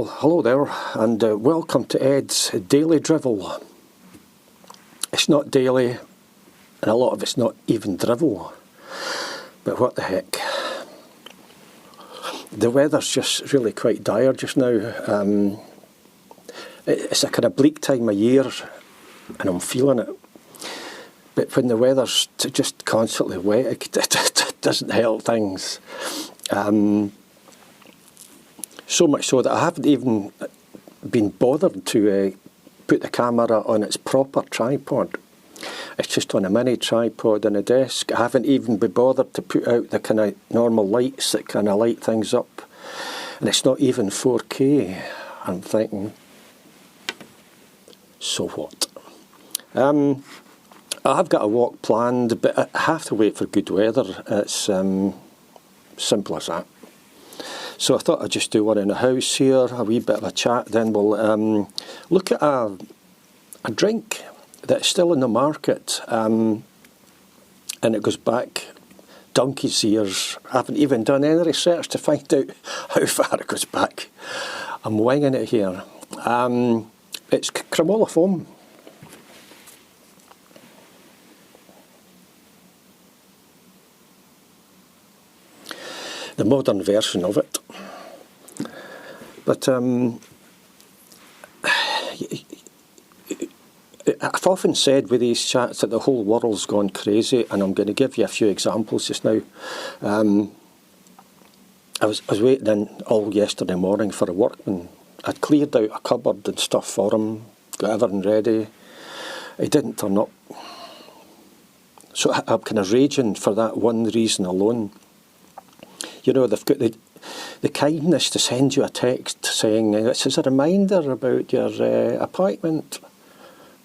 Well, hello there, and welcome to Ed's Daily Drivel. It's not daily, and a lot of it's not even drivel, but what the heck. The weather's just really quite dire just now. It's a kind of bleak time of year, and I'm feeling it. But when the weather's just constantly wet, it doesn't help things. So much so that I haven't even been bothered to put the camera on its proper tripod. It's just on a mini tripod on a desk. I haven't even been bothered to put out the kind of normal lights that kind of light things up. And it's not even 4K. I'm thinking, so what? I have got a walk planned, but I have to wait for good weather. It's simple as that. So I thought I'd just do one in the house here, a wee bit of a chat, then we'll look at a drink that's still in the market, and it goes back donkey's years. I haven't even done any research to find out how far it goes back. I'm winging it here. It's cremola foam. The modern version of it. But I've often said with these chats that the whole world's gone crazy, and I'm going to give you a few examples just now. I was waiting in all yesterday morning for a workman. I'd cleared out a cupboard and stuff for him, got everything ready. He didn't turn up. So I'm kind of raging for that one reason alone. You know, they've got the kindness to send you a text saying, this is a reminder about your appointment.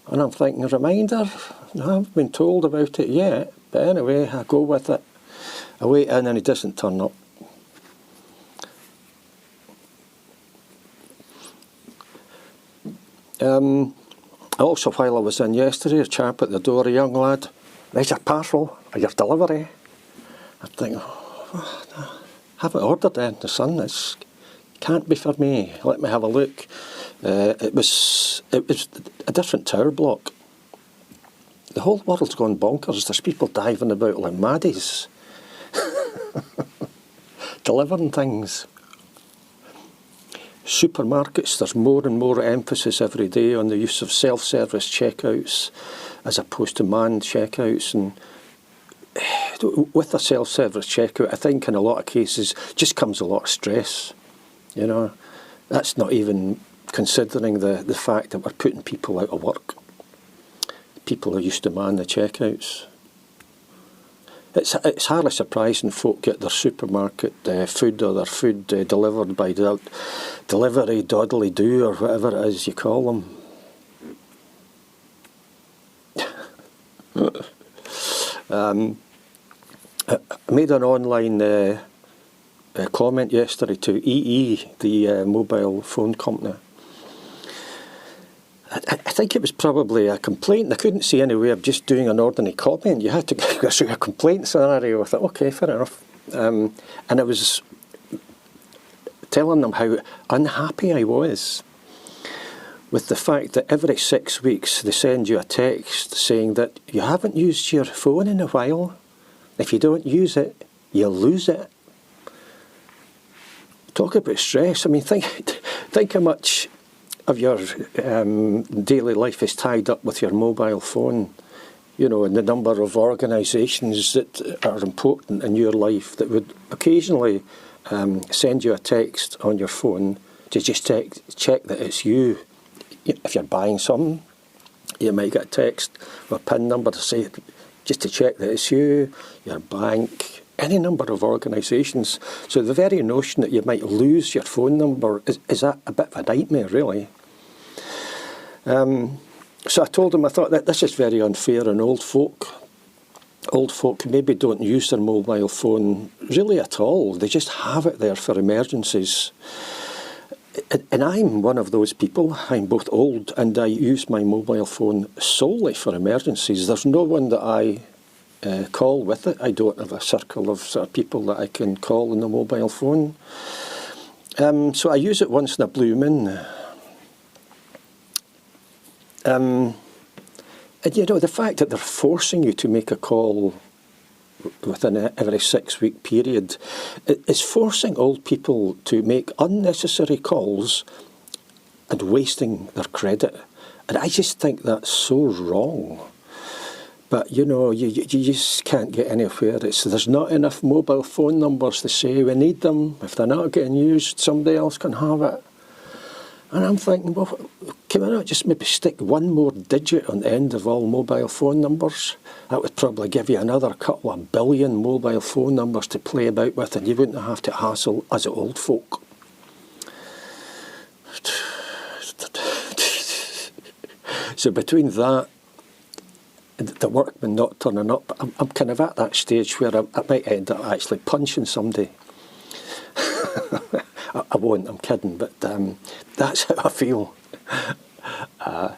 And I'm thinking, a reminder? No, I haven't been told about it yet. But anyway, I go with it. I wait in and he doesn't turn up. Also, while I was in yesterday, a chap at the door, a young lad, there's your parcel, or your delivery. I'm thinking, oh, no. Haven't ordered anything, son. This can't be for me. Let me have a look. It was a different tower block. The whole world's gone bonkers. There's people diving about like maddies, delivering things. Supermarkets, there's more and more emphasis every day on the use of self-service checkouts as opposed to manned checkouts, and with a self-service checkout, I think in a lot of cases just comes a lot of stress. You know, that's not even considering the fact that we're putting people out of work. People who used to man the checkouts. It's hardly surprising folk get their supermarket food or their food delivered by delivery dawdly do or whatever it is you call them. I made an online comment yesterday to EE, the mobile phone company. I think it was probably a complaint. I couldn't see any way of just doing an ordinary comment. You had to go through a complaint scenario. I thought, okay, fair enough. And I was telling them how unhappy I was with the fact that every 6 weeks they send you a text saying that you haven't used your phone in a while. If you don't use it, you'll lose it. Talk about stress. I mean, think how much of your daily life is tied up with your mobile phone. You know, and the number of organisations that are important in your life that would occasionally send you a text on your phone to just check that it's you. If you're buying something, you might get a text with a PIN number to say, just to check that it's you, your bank, any number of organisations. So the very notion that you might lose your phone number is a bit of a nightmare, really. So I told him I thought that this is very unfair on old folk. Old folk maybe don't use their mobile phone really at all. They just have it there for emergencies. And I'm one of those people. I'm both old and I use my mobile phone solely for emergencies. There's no one that I call with it. I don't have a circle of sort of people that I can call on the mobile phone. So I use it once in a blue moon. And you know, the fact that they're forcing you to make a call within every 6-week period is forcing old people to make unnecessary calls and wasting their credit. And I just think that's so wrong. But, you know, you just can't get anywhere. There's not enough mobile phone numbers to say we need them. If they're not getting used, somebody else can have it. And I'm thinking, well, can we not just maybe stick one more digit on the end of all mobile phone numbers? That would probably give you another couple of billion mobile phone numbers to play about with, and you wouldn't have to hassle us old folk. So between that and the workman not turning up, I'm kind of at that stage where I might end up actually punching somebody. I won't, I'm kidding, but that's how I feel. And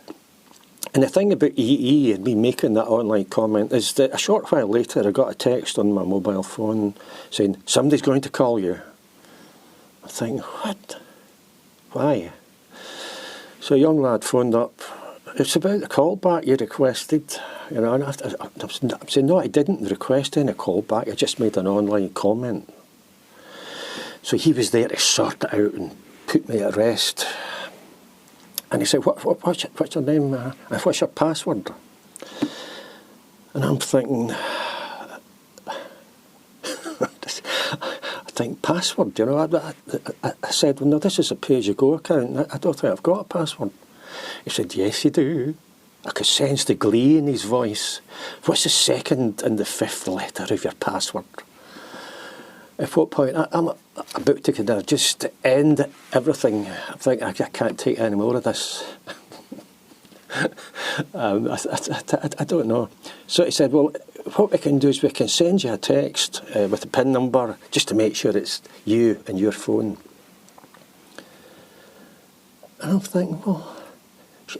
the thing about EE and me making that online comment is that a short while later I got a text on my mobile phone saying, somebody's going to call you. I think, what? Why? So a young lad phoned up. It's about the callback you requested. You know, and I'm saying, no, I didn't request any callback, I just made an online comment. So he was there to sort it out and put me at rest. And he said, what's your name? What's your password? And I'm thinking, password, you know. I said, well, no, this is a pay-as-you-go account. I don't think I've got a password. He said, yes, you do. I could sense the glee in his voice. What's the second and the fifth letter of your password? At what point, I'm about to kind of just end everything. I think I can't take any more of this. I don't know. So he said, well, what we can do is we can send you a text with a PIN number just to make sure it's you and your phone. And I'm thinking, well,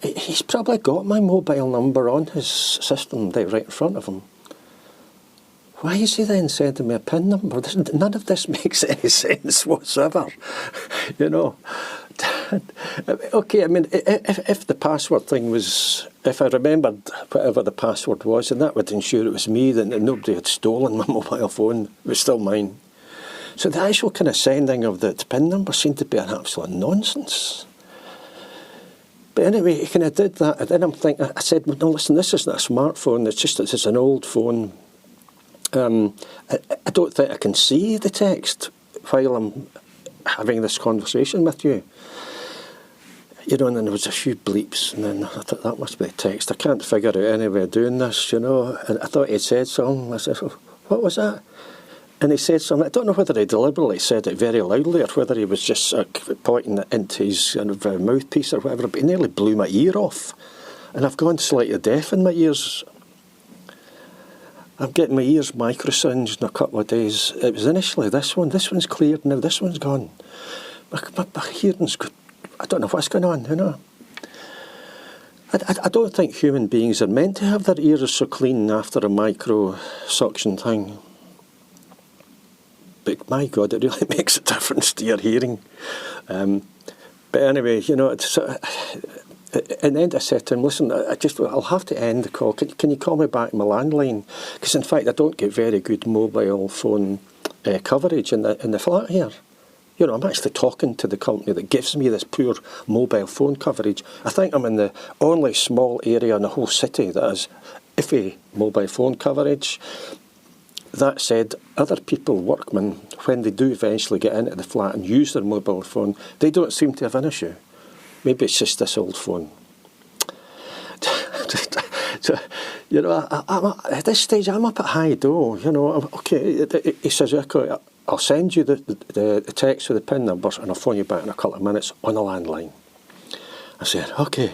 he's probably got my mobile number on his system right in front of him. Why is he then sending me a PIN number? None of this makes any sense whatsoever, you know. Okay, I mean, if the password thing was, if I remembered whatever the password was, and that would ensure it was me, then nobody had stolen my mobile phone. It was still mine. So the actual kind of sending of the PIN number seemed to be an absolute nonsense. But anyway, he kind of did that, and then I'm thinking, I said, well, no, listen, this isn't a smartphone, it's an old phone. I don't think I can see the text while I'm having this conversation with you. You know, and then there was a few bleeps, and then I thought, that must be the text. I can't figure out any way of doing this, you know. And I thought he'd said something. I said, what was that? And he said something. I don't know whether he deliberately said it very loudly or whether he was just pointing it into his kind of, mouthpiece or whatever, but he nearly blew my ear off. And I've gone slightly deaf in my ears. I'm getting my ears micro-singed in a couple of days. It was initially this one. This one's cleared now. This one's gone. My hearing's good. I don't know what's going on, you know. I don't think human beings are meant to have their ears so clean after a micro-suction thing. But my God, it really makes a difference to your hearing. But anyway, you know, in the end I said to him, listen, I'll have to end the call. Can you call me back on my landline? Because in fact I don't get very good mobile phone coverage in the flat here. You know, I'm actually talking to the company that gives me this poor mobile phone coverage. I think I'm in the only small area in the whole city that has iffy mobile phone coverage. That said, other people, workmen, when they do eventually get into the flat and use their mobile phone, they don't seem to have an issue. Maybe it's just this old phone. So, you know, at this stage, I'm up at high dough. You know, okay, he says, okay, I'll send you the text with the PIN numbers and I'll phone you back in a couple of minutes on the landline. I said, okay.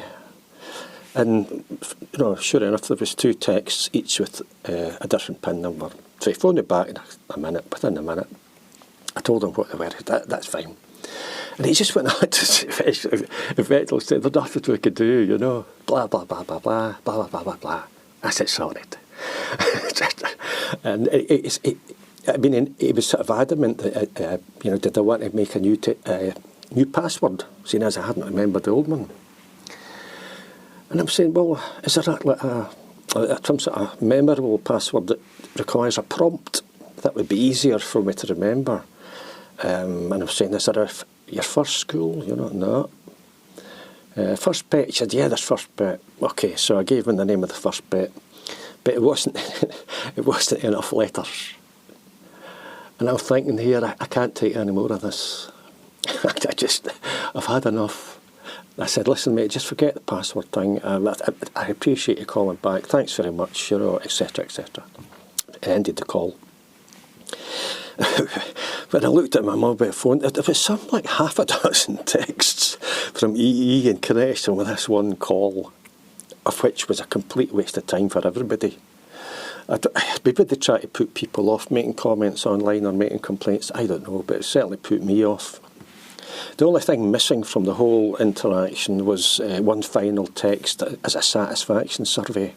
And, you know, sure enough, there was 2 texts, each with a different PIN number. So he phoned me back in within a minute. I told him what they were. That's fine. And he just went on to eventually say, there's nothing we could do, you know. Blah, blah, blah, blah, blah, blah, blah, blah, blah, blah. I said, sorry. And I mean, he was sort of adamant that, you know, did I want to make a new password, seeing as I hadn't remembered the old one. And I'm saying, well, is there like some sort of memorable password that requires a prompt that would be easier for me to remember? And I'm saying, is there your first school? You know, no. First pet? He said, yeah, there's first pet. Okay, so I gave him the name of the first pet, but it wasn't enough letters. And I'm thinking here, I can't take any more of this. I've had enough. I said, listen, mate, just forget the password thing. I appreciate you calling back. Thanks very much, you know, etc., etc. I ended the call. When I looked at my mobile phone, there was some like half a dozen texts from EE in connection with this one call, of which was a complete waste of time for everybody. Maybe they try to put people off making comments online or making complaints, I don't know, but it certainly put me off. The only thing missing from the whole interaction was one final text as a satisfaction survey.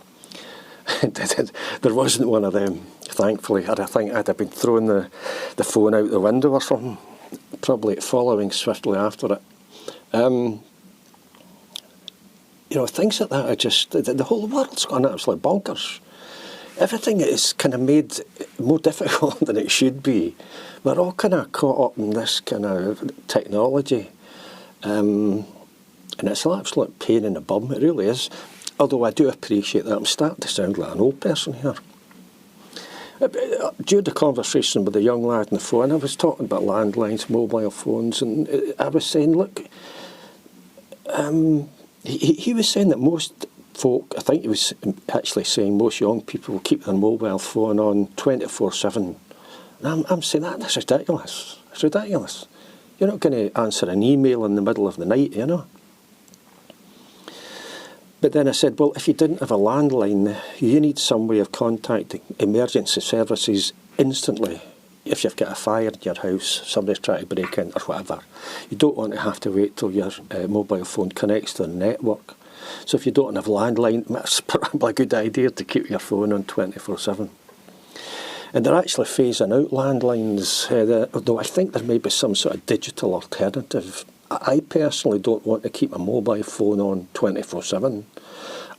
There wasn't one of them, thankfully. I think I'd have been throwing the phone out the window or something, probably following swiftly after it. You know, things like that are just, the whole world's gone absolutely bonkers. Everything is kind of made more difficult than it should be. We're all kind of caught up in this kind of technology. And it's an absolute pain in the bum, it really is. Although I do appreciate that I'm starting to sound like an old person here. During the conversation with the young lad on the phone, I was talking about landlines, mobile phones, and I was saying, look, he was saying that most folk, I think he was actually saying most young people keep their mobile phone on 24/7. And I'm saying that's ridiculous. It's ridiculous. You're not going to answer an email in the middle of the night, you know. But then I said, well, if you didn't have a landline, you need some way of contacting emergency services instantly. If you've got a fire in your house, somebody's trying to break in or whatever, you don't want to have to wait till your mobile phone connects to the network. So if you don't have a landline, that's probably a good idea to keep your phone on 24/7. And they're actually phasing out landlines, though I think there may be some sort of digital alternative. I personally don't want to keep my mobile phone on 24/7.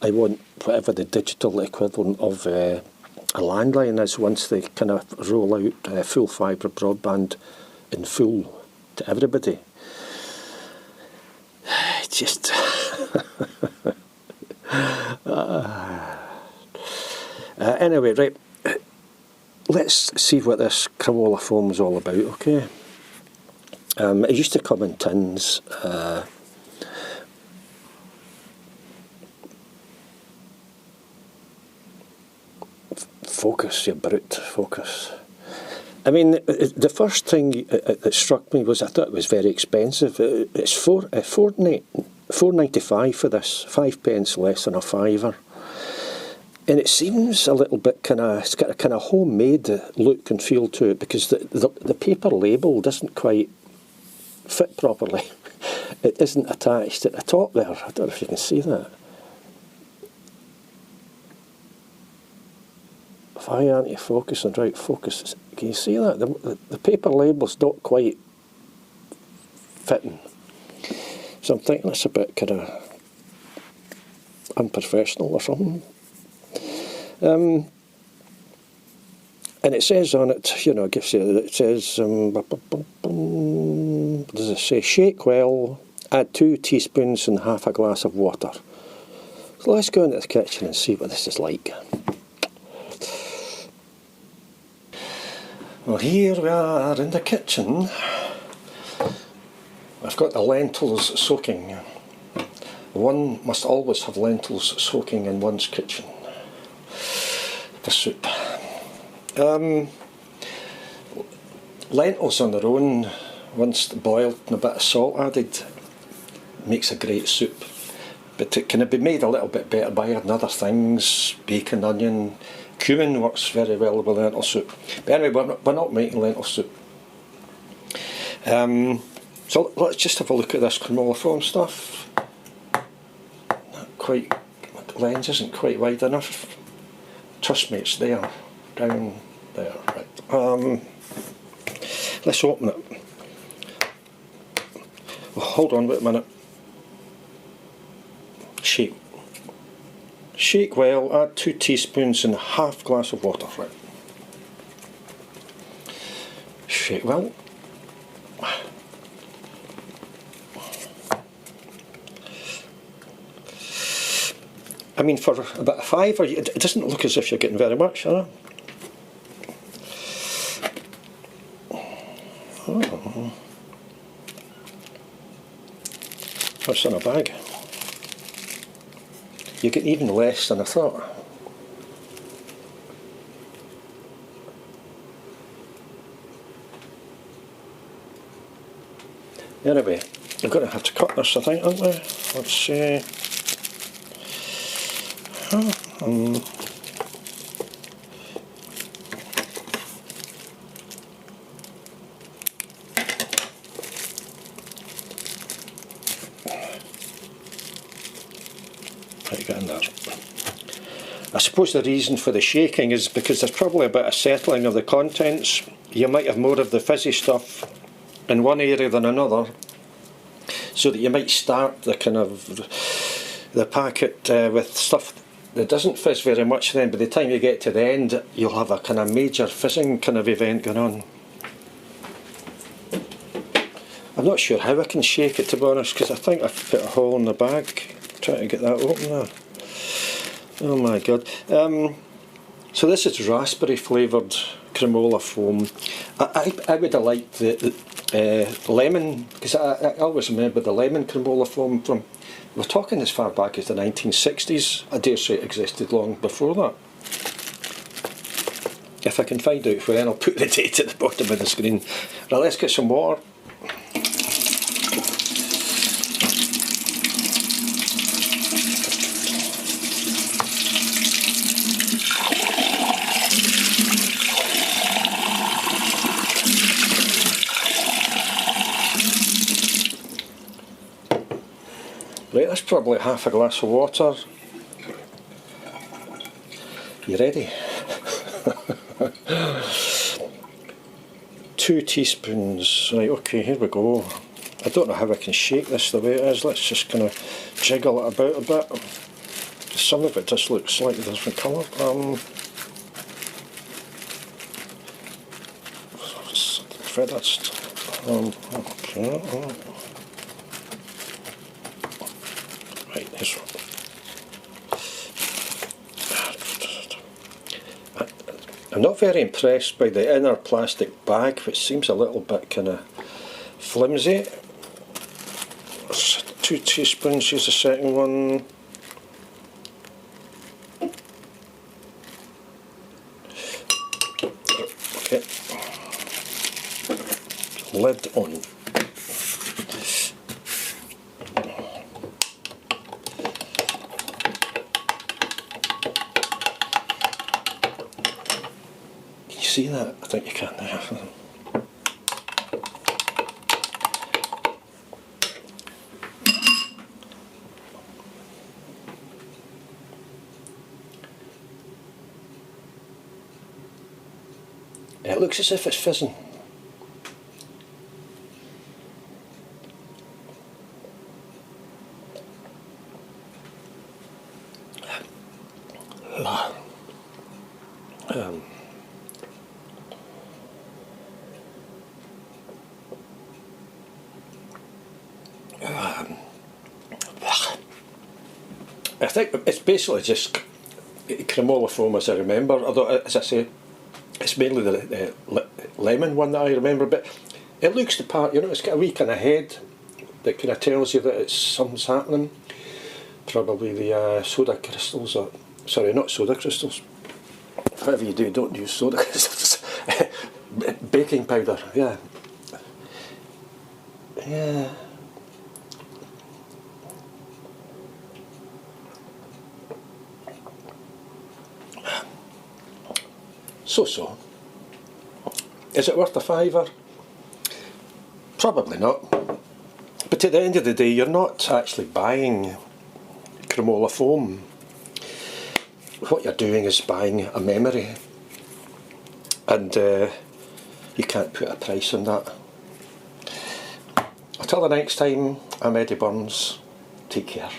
I want whatever the digital equivalent of a landline is once they kind of roll out full fibre broadband in full to everybody. It's just... anyway, right. Let's see what this Cramola foam is all about, okay? It used to come in tins. Focus, you brute, focus. I mean, the first thing that struck me was I thought it was very expensive. It's £4.95 for this, 5 pence less than a fiver. And it seems a little bit it's got a kind of homemade look and feel to it, because the paper label doesn't quite fit properly. It isn't attached at the top there. I don't know if you can see that. Why aren't you focusing? Right, focus. Can you see that? The paper label's not quite fitting. So I'm thinking it's a bit kind of unprofessional or something. And it says on it, you know, it says, what does it say? Shake well, add 2 teaspoons and half a glass of water. So let's go into the kitchen and see what this is like. Well, here we are in the kitchen. I've got the lentils soaking. One must always have lentils soaking in one's kitchen. The soup. Lentils on their own, once boiled and a bit of salt added, makes a great soup. But it can be made a little bit better by adding other things. Bacon, onion, cumin works very well with lentil soup. But anyway, we're not making lentil soup. So let's just have a look at this canola foam stuff. Not quite, the lens isn't quite wide enough. Trust me, it's there. Down There, right. Let's open it. Oh, hold on, wait a minute. Shake. Shake well, add 2 teaspoons and a half glass of water. Right. Shake well. I mean, for about a fiver, it doesn't look as if you're getting very much, huh? Oh. What's in a bag? You get even less than I thought. Anyway, we're going to have to cut this, I think, aren't we? Let's see. Right, get in there. I suppose the reason for the shaking is because there's probably a bit of settling of the contents. You might have more of the fizzy stuff in one area than another, so that you might start the kind of the packet with stuff that doesn't fizz very much, then by the time you get to the end you'll have a kind of major fizzing kind of event going on. I'm not sure how I can shake it, to be honest, because I think I've put a hole in the bag trying to get that open there. Oh my god. So this is raspberry flavoured cremola foam. I would have liked the lemon, because I always remember the lemon cremola foam from, we're talking as far back as the 1960s. I dare say it existed long before that. If I can find out when, I'll put the date at the bottom of the screen. Right, let's get some water. Right, that's probably half a glass of water. You ready? 2 teaspoons. Right, okay, here we go. I don't know how I can shake this the way it is. Let's just kind of jiggle it about a bit. Some of it just looks slightly different colour. Okay. Right, this one. I'm not very impressed by the inner plastic bag, which seems a little bit kind of flimsy. 2 teaspoons, here's the second one. Okay. Lid on. See that? I think you can now. It looks as if it's fizzing. I think it's basically just cremola foam, as I remember, although, as I say, it's mainly the lemon one that I remember, but it looks the part, you know, it's got a wee kind of head that kind of tells you that something's happening. Probably the soda crystals, or, sorry, not soda crystals, whatever you do, don't use soda crystals. Baking powder, yeah. Yeah. So. Is it worth a fiver? Probably not. But at the end of the day, you're not actually buying cremola foam. What you're doing is buying a memory. and you can't put a price on that. Until the next time, I'm Eddie Burns. Take care.